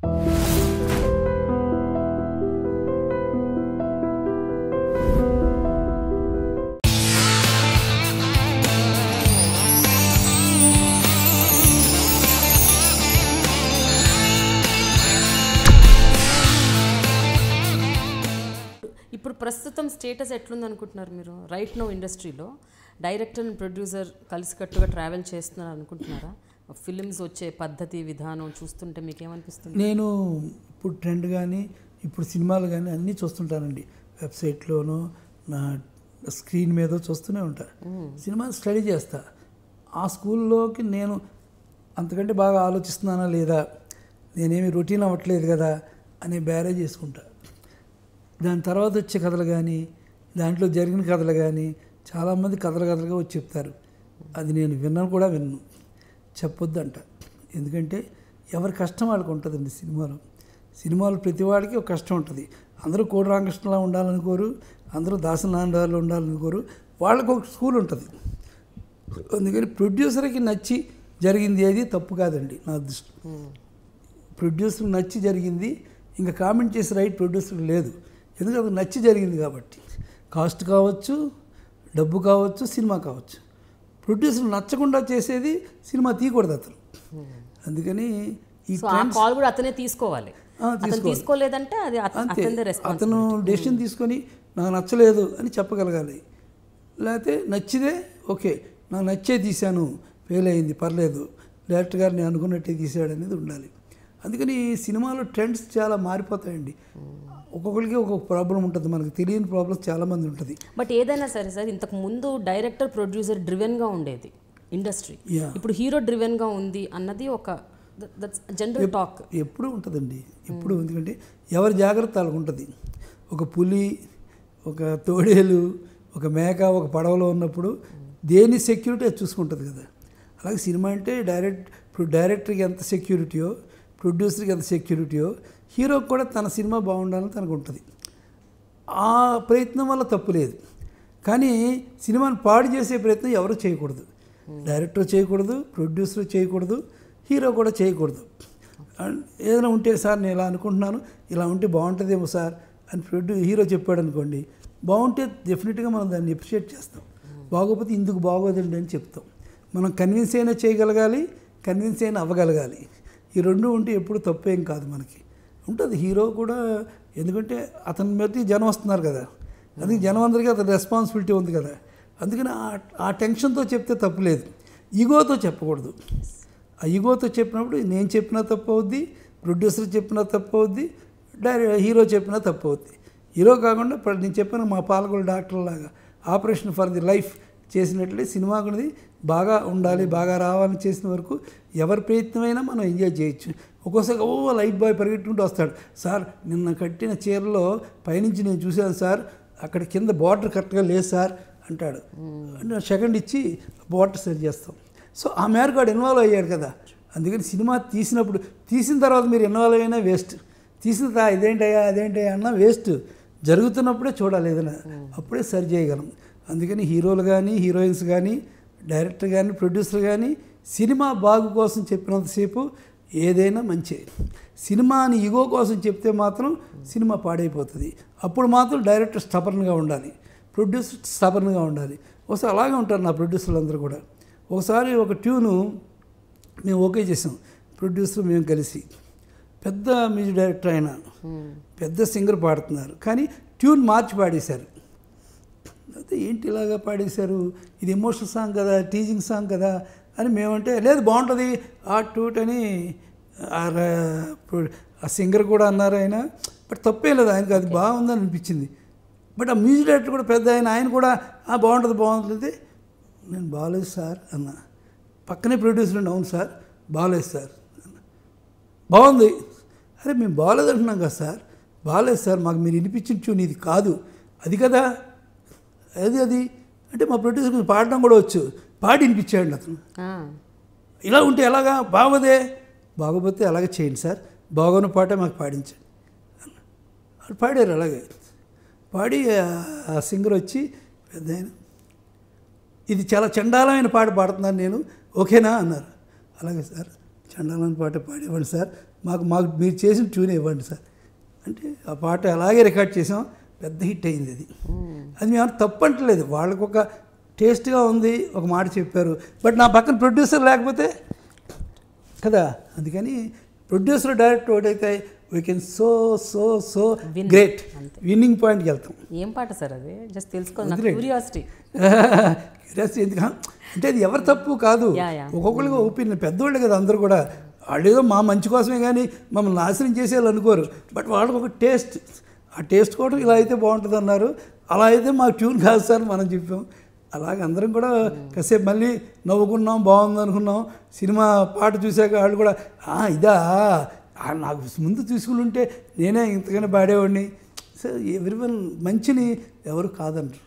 ఇప్పుడు ప్రస్తుతం స్టేటస్ ఎట్లుంది అనుకుంటున్నారు మీరు? రైట్ నో ఇండస్ట్రీలో డైరెక్టర్ అండ్ ప్రొడ్యూసర్ కలిసికట్టుగా ట్రావెల్ చేస్తున్నారు అనుకుంటున్నారా? ఫిలిమ్స్ వచ్చే పద్ధతి విధానం చూస్తుంటే మీకు ఏమనిపిస్తుంది? నేను ఇప్పుడు ట్రెండ్ కానీ ఇప్పుడు సినిమాలు కానీ అన్నీ చూస్తుంటానండి. వెబ్సైట్లోనూ నా స్క్రీన్ మీద చూస్తూనే ఉంటా. సినిమా స్టడీ చేస్తా. ఆ స్కూల్లోకి నేను అంతకంటే బాగా ఆలోచిస్తున్నానా లేదా, నేనేమి రొటీన్ అవ్వట్లేదు కదా అనే బ్యారేజ్ చేసుకుంటా. దాని తర్వాత వచ్చే కథలు కానీ దాంట్లో జరిగిన కథలు కానీ చాలామంది కథలుగా వచ్చి చెప్తారు. అది నేను విన్నాను కూడా విన్ను, చెప్పొద్దంట. ఎందుకంటే ఎవరి కష్టం వాళ్ళకి ఉంటుందండి. సినిమాలు ప్రతి వాడికి ఒక కష్టం ఉంటుంది. అందరూ కోడి రామకృష్ణలా ఉండాలనుకోరు, అందరూ దాసనాందాలు ఉండాలనుకోరు. వాళ్ళకు ఒక స్కూల్ ఉంటుంది. అందుకని ప్రొడ్యూసర్కి నచ్చి జరిగింది ఏది తప్పు కాదండి నా దృష్టి. ప్రొడ్యూసర్కి నచ్చి జరిగింది ఇంకా కామెంట్ చేసే రైట్ ప్రొడ్యూసర్కి లేదు. ఎందుకంటే అది నచ్చి జరిగింది కాబట్టి. కాస్ట్ కావచ్చు, డబ్బు కావచ్చు, సినిమా కావచ్చు. ప్రొడ్యూసర్ నచ్చకుండా చేసేది సినిమా తీయకూడదు అతను. అందుకని ఈ కాల్ కూడా అతనే తీసుకోవాలి. తీసుకోలేదంటే అది అతను డెసిషన్ తీసుకొని నాకు నచ్చలేదు అని చెప్పగలగాలి. లేకపోతే నచ్చిదే ఓకే, నాకు నచ్చే తీశాను, ఫెయిల్ అయింది పర్లేదు, డైరెక్టర్ గారు నేను అనుకున్నట్టే తీసాడు అనేది ఉండాలి. అందుకని సినిమాలో ట్రెండ్స్ చాలా మారిపోతాయండి. ఒక్కొక్కరికి ఒక్కొక్క ప్రాబ్లం ఉంటుంది. మనకు తెలియని ప్రాబ్లమ్స్ చాలామంది ఉంటుంది. బట్ ఏదైనా సరే సార్, ఇంతకు ముందు డైరెక్టర్ ప్రొడ్యూసర్ డ్రివెన్గా ఉండేది ఇండస్ట్రీ. ఇప్పుడు హీరో డ్రివెన్గా ఉంది అన్నది ఒక జనరల్ టాక్. ఎప్పుడు ఉంటుందండి, ఎప్పుడు. ఎందుకంటే ఎవరి జాగ్రత్త వాళ్ళకు ఉంటుంది. ఒక పులి, ఒక తోడేలు, ఒక మేక ఒక పడవలో ఉన్నప్పుడు దేని సెక్యూరిటీ అది చూసుకుంటుంది కదా. అలాగే సినిమా అంటే డైరెక్టర్కి ఎంత సెక్యూరిటీయో, ప్రొడ్యూసర్కి ఎంత సెక్యూరిటీయో, హీరోకి కూడా తన సినిమా బాగుండాలని తనకు ఉంటుంది. ఆ ప్రయత్నం వల్ల తప్పు లేదు. కానీ సినిమాని పాడు చేసే ప్రయత్నం ఎవరు చేయకూడదు. డైరెక్టర్ చేయకూడదు, ప్రొడ్యూసర్ చేయకూడదు, హీరో కూడా చేయకూడదు. ఏదైనా ఉంటే సార్ నేను ఇలా అనుకుంటున్నాను, ఇలా ఉంటే బాగుంటుందేమో సార్ అని హీరో చెప్పాడు అనుకోండి, బాగుంటే డెఫినెట్గా మనం దాన్ని అప్రిషియేట్ చేస్తాం. బాగోకపోతే ఇందుకు బాగోదండి అని చెప్తాం. మనం కన్విన్స్ అయినా చేయగలగాలి, కన్విన్స్ అయినా అవ్వగలగాలి. ఈ రెండు ఉంటే ఎప్పుడు తప్పేం కాదు. మనకి ఉంటుంది హీరో కూడా. ఎందుకంటే అతని మీద జనం వస్తున్నారు కదా, అందుకే జనం అందరికీ అతని రెస్పాన్సిబిలిటీ ఉంది కదా. అందుకని ఆ టెన్షన్తో చెప్తే తప్పులేదు. ఈగోతో చెప్పకూడదు. ఆ ఈగోతో చెప్పినప్పుడు నేను చెప్పినా తప్పు అవుద్ది, ప్రొడ్యూసర్ చెప్పినా తప్పు అవుద్ది, హీరో చెప్పినా తప్పు అవుద్ది. హీరో కాకుండా నేను చెప్పిన మా పాలకొల్లు డాక్టర్ లాగా ఆపరేషన్ ఫర్ ది లైఫ్ చేసినట్లే సినిమా అనేది బాగా ఉండాలి, బాగా రావాలని చేసిన వరకు ఎవరి ప్రయత్నమైనా మనం ఎంజాయ్ చేయొచ్చు. ఒక్కోసారి లైట్ బాయ్ పరిగెట్టుకుంటూ వస్తాడు, సార్ నిన్న కట్టిన చీరలో పైనుంచి నేను చూశాను సార్, అక్కడ కింద బార్డర్ కరెక్ట్గా లేదు సార్ అంటాడు. అంటే సెకండ్ ఇచ్చి బార్డర్ సెట్ చేస్తాం. సో ఆ మేరకు వాడు ఇన్వాల్వ్ అయ్యాడు కదా. అందుకని సినిమా తీసిన తర్వాత మీరు ఇన్వాల్వ్ అయినా వేస్ట్. తీసిన ఇదేంటయ్యా అదేంటయ్యా అన్నా వేస్ట్. జరుగుతున్నప్పుడే చూడాలి ఏదైనా, అప్పుడే సరి చేయగలం. అందుకని హీరోలు కానీ, హీరోయిన్స్ కానీ, డైరెక్టర్ కానీ, ప్రొడ్యూసర్ కానీ సినిమా బాగు కోసం చెప్పినంతసేపు ఏదైనా మంచి. సినిమాని ఈగో కోసం చెప్తే మాత్రం సినిమా పాడైపోతుంది. అప్పుడు మాత్రం డైరెక్టర్ స్టబర్న్గా ఉండాలి, ప్రొడ్యూసర్ స్టబర్న్గా ఉండాలి. ఒకసారి అలాగే ఉంటారు నా ప్రొడ్యూసర్లు అందరూ కూడా. ఒకసారి ఒక ట్యూను మేము ఓకే చేసాం, ప్రొడ్యూసర్ మేము కలిసి. పెద్ద మ్యూజిక్ డైరెక్టర్ ఆయన, పెద్ద సింగర్ పాడుతున్నారు, కానీ ట్యూన్ మార్చి పాడేశారు. అయితే ఏంటి ఇలాగా పాడేశారు, ఇది ఎమోషనల్ సాంగ్ కదా, టీజింగ్ సాంగ్ కదా అని మేమంటే, లేదు బాగుంటుంది ఆ టూట్ అని ఆ సింగర్ కూడా అన్నారు ఆయన. బట్ తప్పే లేదు, ఆయనకు అది బాగుందని అనిపించింది. బట్ ఆ మ్యూజిక్ డైరెక్టర్ కూడా పెద్ద ఆయన కూడా బాగుంటుంది. నేను బాగలేదు సార్ అన్న. పక్కనే ప్రొడ్యూసర్ అండి, అవును సార్ బాగలేదు సార్ అన్న. బాగుంది. అరే మేము బాగలేదు అంటున్నాం కదా సార్. బాగలేదు సార్, మాకు మీరు వినిపించిన ట్యూన్ ఇది కాదు, అది కదా అది అంటే మా ప్రొడ్యూసర్ పాడడం కూడా వచ్చు, పాడి వినిపించాడు అతను. ఇలా ఉంటే ఎలాగా, బాగోపోతే అలాగే చేయండి సార్, బాగోని పాటే మాకు పాడించండి అన్న. వాళ్ళు పాడారు. అలాగే పాడి ఆ సింగర్ వచ్చి పెద్ద ఆయన, ఇది చాలా చండాలమైన పాట పాడుతున్నాను నేను, ఓకేనా అన్నారు. అలాగే సార్, చండాలమైన పాట పాడేవాళ్ళు సార్, మాకు మీరు చేసిన ట్యూన్ ఇవ్వండి సార్ అంటే ఆ పాట అలాగే రికార్డ్ చేసాం, పెద్ద హిట్ అయింది అది. అది మేము తప్పు అంటలేదు, వాళ్ళకు ఒక టేస్ట్గా ఉంది, ఒక మాట చెప్పారు. బట్ నా పక్కన ప్రొడ్యూసర్ లేకపోతే కదా, అందుకని ప్రొడ్యూసర్ డైరెక్టర్ ఒకటైతే we can so great winnowing పాయింట్కి వెళ్తాం. ఏం పాట సార్ అది? జస్ట్ తెలుసుకోవాలి, క్యూరియాసిటీ ఎందుకు అంటే అది ఎవరు తప్పు కాదు, ఒక్కొక్కరికి ఒపీనియన్. పెద్దవాళ్ళు కదా అందరూ కూడా, వాళ్ళు ఏదో మా మంచి కోసమే కానీ మమ్మల్ని నాశనం చేసేయాలి అనుకోరు. బట్ వాళ్ళకి ఒక టేస్ట్, ఆ టేస్ట్ కూడా ఇలా అయితే బాగుంటుంది అన్నారు. అలా అయితే మాకు ట్యూన్ కాదు సార్ మనం చెప్పాం. అలాగే అందరం కూడా కాసేపు మళ్ళీ నవ్వుకున్నాం, బాగుంది అనుకున్నాం. సినిమా పాట చూశాక వాళ్ళు కూడా ఇదా నాకు ముందు తీసుకుని ఉంటే నేనే ఇంతగానే పాడేవాడిని. సో ఎవ్రీవన్ మంచిని ఎవరు కాదంటారు.